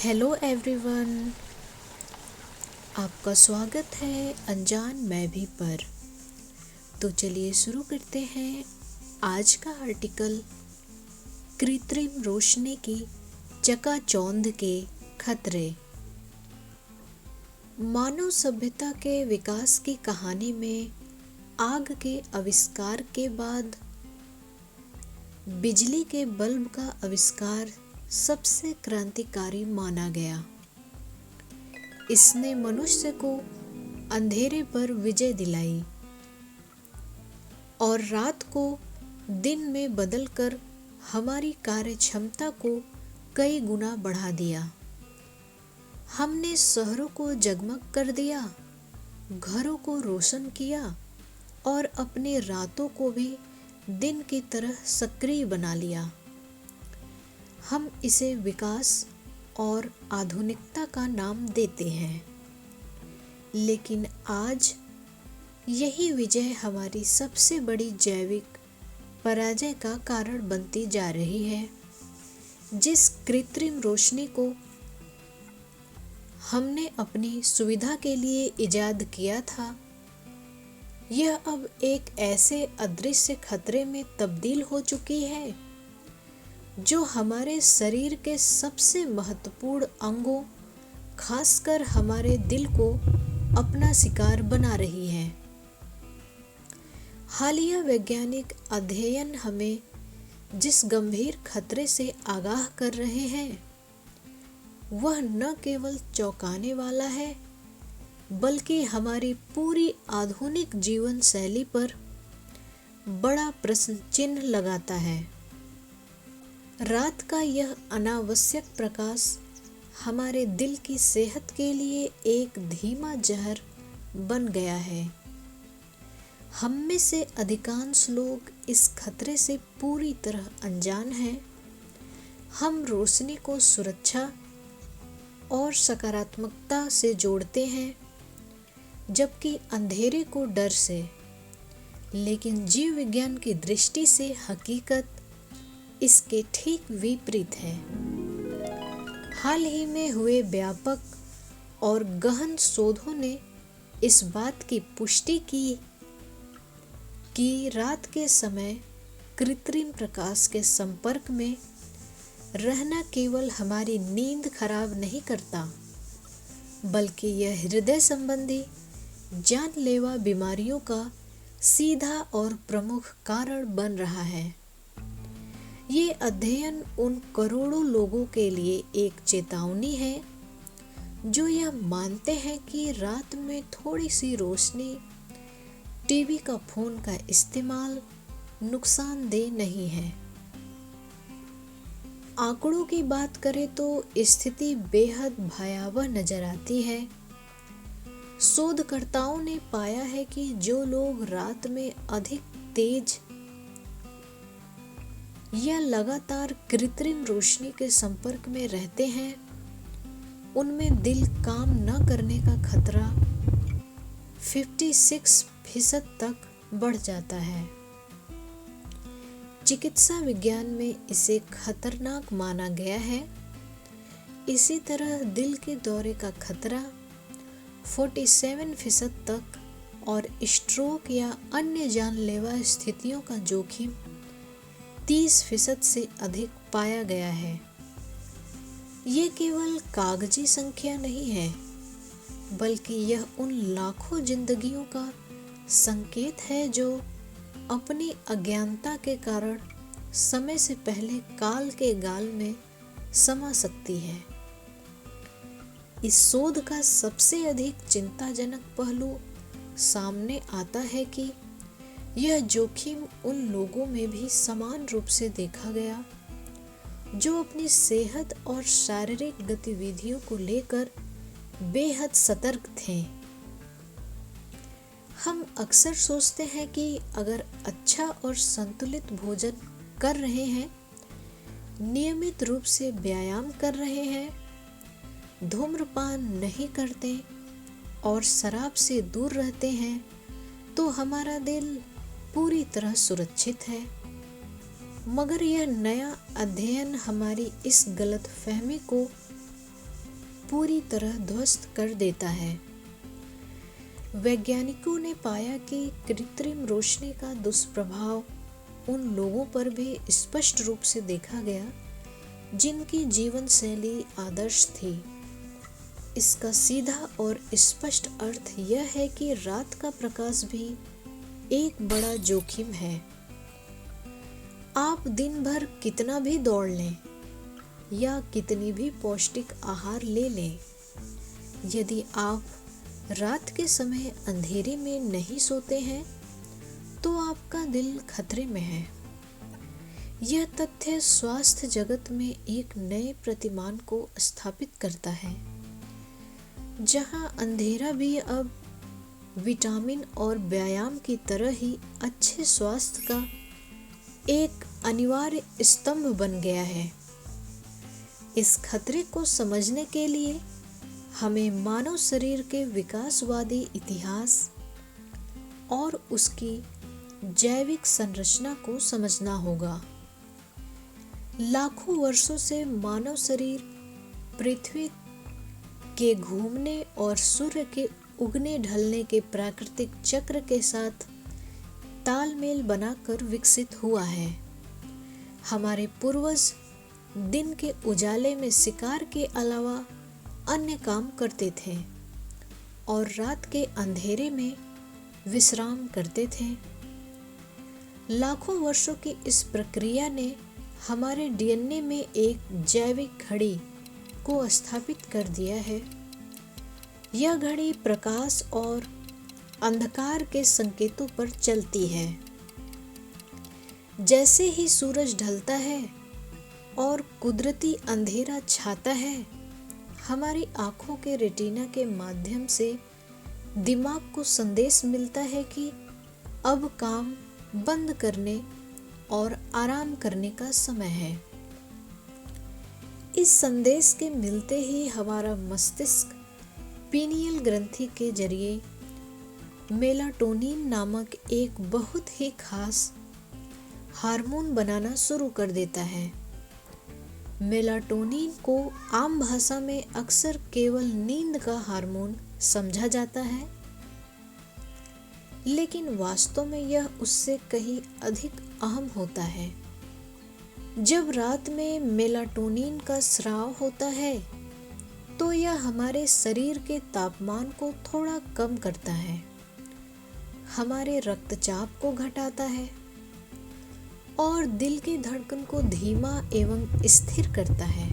Hello everyone, आपका स्वागत है अनजान मैं भी पर। तो चलिए शुरू करते हैं आज का आर्टिकल। कृत्रिम रोशनी की चकाचौंध के खतरे। मानव सभ्यता के विकास की कहानी में आग के आविष्कार के बाद बिजली के बल्ब का आविष्कार सबसे क्रांतिकारी माना गया। इसने मनुष्य को अंधेरे पर विजय दिलाई और रात को दिन में बदलकर हमारी कार्य क्षमता को कई गुना बढ़ा दिया। हमने शहरों को जगमग कर दिया, घरों को रोशन किया और अपनी रातों को भी दिन की तरह सक्रिय बना लिया। हम इसे विकास और आधुनिकता का नाम देते हैं, लेकिन आज यही विजय हमारी सबसे बड़ी जैविक पराजय का कारण बनती जा रही है। जिस कृत्रिम रोशनी को हमने अपनी सुविधा के लिए इजाद किया था, यह अब एक ऐसे अदृश्य खतरे में तब्दील हो चुकी है जो हमारे शरीर के सबसे महत्वपूर्ण अंगों, खासकर हमारे दिल को अपना शिकार बना रही है। हालिया वैज्ञानिक अध्ययन हमें जिस गंभीर खतरे से आगाह कर रहे हैं, वह न केवल चौंकाने वाला है, बल्कि हमारी पूरी आधुनिक जीवन शैली पर बड़ा प्रश्न चिन्ह लगाता है। रात का यह अनावश्यक प्रकाश हमारे दिल की सेहत के लिए एक धीमा जहर बन गया है। हम में से अधिकांश लोग इस खतरे से पूरी तरह अनजान हैं। हम रोशनी को सुरक्षा और सकारात्मकता से जोड़ते हैं, जबकि अंधेरे को डर से। लेकिन जीव विज्ञान की दृष्टि से हकीकत इसके ठीक विपरीत है। हाल ही में हुए व्यापक और गहन शोधों ने इस बात की पुष्टि की कि रात के समय कृत्रिम प्रकाश के संपर्क में रहना केवल हमारी नींद खराब नहीं करता, बल्कि यह हृदय संबंधी जानलेवा बीमारियों का सीधा और प्रमुख कारण बन रहा है। ये अध्ययन उन करोड़ों लोगों के लिए एक चेतावनी है जो यह मानते हैं कि रात में थोड़ी सी रोशनी, टीवी का फोन का इस्तेमाल नुकसानदेह नहीं है। आंकड़ों की बात करें तो स्थिति बेहद भयावह नजर आती है। शोधकर्ताओं ने पाया है कि जो लोग रात में अधिक तेज या लगातार कृत्रिम रोशनी के संपर्क में रहते हैं, उनमें दिल काम न करने का खतरा 56% तक बढ़ जाता है। चिकित्सा विज्ञान में इसे खतरनाक माना गया है। इसी तरह दिल के दौरे का खतरा 47% तक और स्ट्रोक या अन्य जानलेवा स्थितियों का जोखिम 30% से अधिक पाया गया है। ये केवल कागजी संख्या नहीं है, बल्कि यह उन लाखों जिंदगियों का संकेत है जो अपनी अज्ञानता के कारण समय से पहले काल के गाल में समा सकती है। इस शोध का सबसे अधिक चिंताजनक पहलू सामने आता है कि यह जोखिम उन लोगों में भी समान रूप से देखा गया जो अपनी सेहत और शारीरिक गतिविधियों को लेकर बेहद सतर्क थे। हम अक्सर सोचते हैं कि अगर अच्छा और संतुलित भोजन कर रहे हैं, नियमित रूप से व्यायाम कर रहे हैं, धूम्रपान नहीं करते और शराब से दूर रहते हैं, तो हमारा दिल पूरी तरह सुरक्षित है। मगर यह नया अध्ययन हमारी इस गलतफहमी को पूरी तरह ध्वस्त कर देता है। वैज्ञानिकों ने पाया कि कृत्रिम रोशनी का दुष्प्रभाव उन लोगों पर भी स्पष्ट रूप से देखा गया जिनकी जीवन शैली आदर्श थी। इसका सीधा और स्पष्ट अर्थ यह है कि रात का प्रकाश भी एक बड़ा जोखिम है। आप दिन भर कितना भी दौड़ लें या कितनी भी पौष्टिक आहार ले लें, यदि आप रात के समय अंधेरे में नहीं सोते हैं तो आपका दिल खतरे में है। यह तथ्य स्वास्थ्य जगत में एक नए प्रतिमान को स्थापित करता है, जहां अंधेरा भी अब विटामिन और व्यायाम की तरह ही अच्छे स्वास्थ्य का एक अनिवार्य स्तंभ बन गया है। इस खतरे को समझने के लिए हमें मानव शरीर के विकासवादी इतिहास और उसकी जैविक संरचना को समझना होगा। लाखों वर्षों से मानव शरीर पृथ्वी के घूमने और सूर्य के उगने ढलने के प्राकृतिक चक्र के साथ तालमेल बनाकर विकसित हुआ है। हमारे पूर्वज दिन के उजाले में शिकार के अलावा अन्य काम करते थे और रात के अंधेरे में विश्राम करते थे। लाखों वर्षों की इस प्रक्रिया ने हमारे डीएनए में एक जैविक घड़ी को स्थापित कर दिया है। यह घड़ी प्रकाश और अंधकार के संकेतों पर चलती है। जैसे ही सूरज ढलता है और कुदरती अंधेरा छाता है, हमारी आंखों के रेटिना के माध्यम से दिमाग को संदेश मिलता है कि अब काम बंद करने और आराम करने का समय है। इस संदेश के मिलते ही हमारा मस्तिष्क पीनियल ग्रंथि के जरिए मेलाटोनिन नामक एक बहुत ही खास हार्मोन बनाना शुरू कर देता है। मेलाटोनिन को आम भाषा में अक्सर केवल नींद का हार्मोन समझा जाता है, लेकिन वास्तव में यह उससे कहीं अधिक अहम होता है। जब रात में मेलाटोनिन का स्राव होता है तो यह हमारे शरीर के तापमान को थोड़ा कम करता है, हमारे रक्तचाप को घटाता है और दिल की धड़कन को धीमा एवं स्थिर करता है।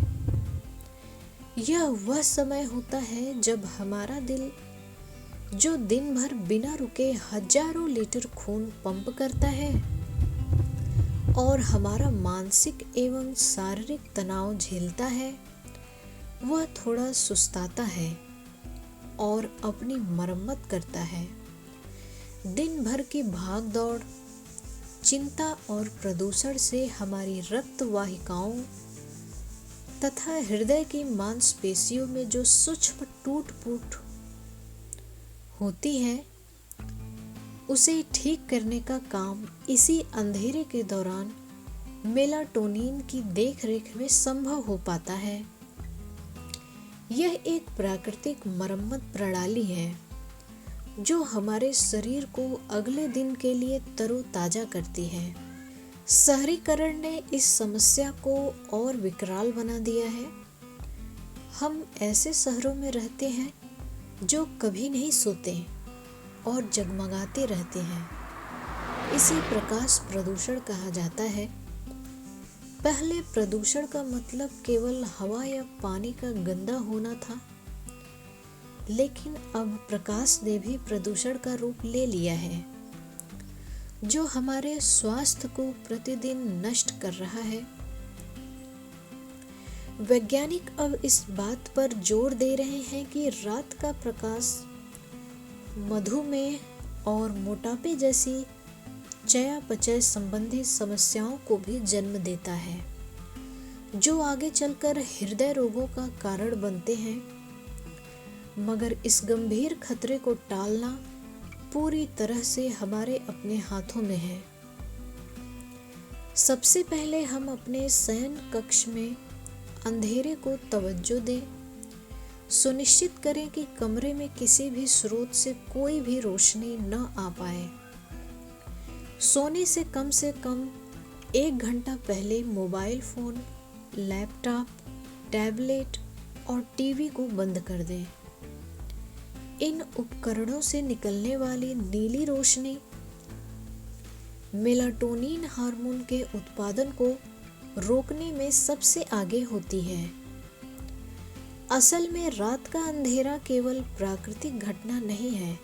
यह वह समय होता है जब हमारा दिल, जो दिन भर बिना रुके हजारों लीटर खून पंप करता है और हमारा मानसिक एवं शारीरिक तनाव झेलता है, वह थोड़ा सुस्ताता है और अपनी मरम्मत करता है। दिन भर की भाग दौड़, चिंता और प्रदूषण से हमारी रक्त वाहिकाओं तथा हृदय की मांसपेशियों में जो सूक्ष्म टूट फूट होती है, उसे ठीक करने का काम इसी अंधेरे के दौरान मेलाटोनिन की देखरेख में संभव हो पाता है। यह एक प्राकृतिक मरम्मत प्रणाली है जो हमारे शरीर को अगले दिन के लिए तरोताजा करती है। शहरीकरण ने इस समस्या को और विकराल बना दिया है। हम ऐसे शहरों में रहते हैं जो कभी नहीं सोते और जगमगाते रहते हैं। इसे प्रकाश प्रदूषण कहा जाता है। पहले प्रदूषण का मतलब केवल हवा या पानी का गंदा होना था, लेकिन अब प्रकाश ने भी प्रदूषण का रूप ले लिया है, जो हमारे स्वास्थ्य को प्रतिदिन नष्ट कर रहा है। वैज्ञानिक अब इस बात पर जोर दे रहे हैं कि रात का प्रकाश मधुमेह और मोटापे जैसी चयापचय संबंधी समस्याओं को भी जन्म देता है, जो आगे चलकर हृदय रोगों का कारण बनते हैं। मगर इस गंभीर खतरे को टालना पूरी तरह से हमारे अपने हाथों में है। सबसे पहले हम अपने शयन कक्ष में अंधेरे को तवज्जो दें। सुनिश्चित करें कि कमरे में किसी भी स्रोत से कोई भी रोशनी न आ पाए। सोने से कम 1 घंटा पहले मोबाइल फ़ोन, लैपटॉप, टैबलेट और टीवी को बंद कर दें। इन उपकरणों से निकलने वाली नीली रोशनी मेलाटोनिन हार्मोन के उत्पादन को रोकने में सबसे आगे होती है। असल में रात का अंधेरा केवल प्राकृतिक घटना नहीं है,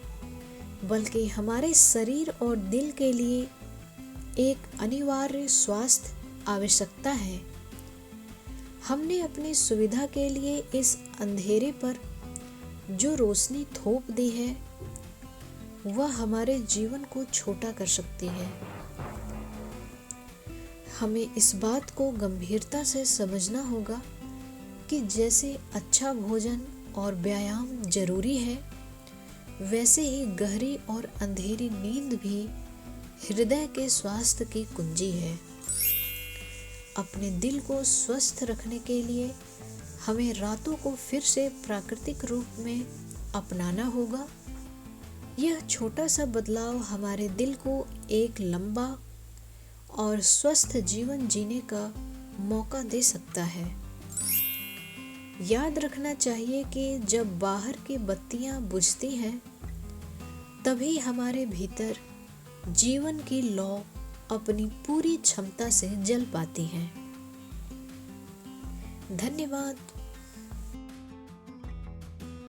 बल्कि हमारे शरीर और दिल के लिए एक अनिवार्य स्वास्थ्य आवश्यकता है। हमने अपनी सुविधा के लिए इस अंधेरे पर जो रोशनी थोप दी है, वह हमारे जीवन को छोटा कर सकती है। हमें इस बात को गंभीरता से समझना होगा कि जैसे अच्छा भोजन और व्यायाम जरूरी है, वैसे ही गहरी और अंधेरी नींद भी हृदय के स्वास्थ्य की कुंजी है। अपने दिल को स्वस्थ रखने के लिए हमें रातों को फिर से प्राकृतिक रूप में अपनाना होगा। यह छोटा सा बदलाव हमारे दिल को एक लंबा और स्वस्थ जीवन जीने का मौका दे सकता है। याद रखना चाहिए कि जब बाहर की बत्तियां बुझती हैं, तभी हमारे भीतर जीवन की लौ अपनी पूरी क्षमता से जल पाती है। धन्यवाद।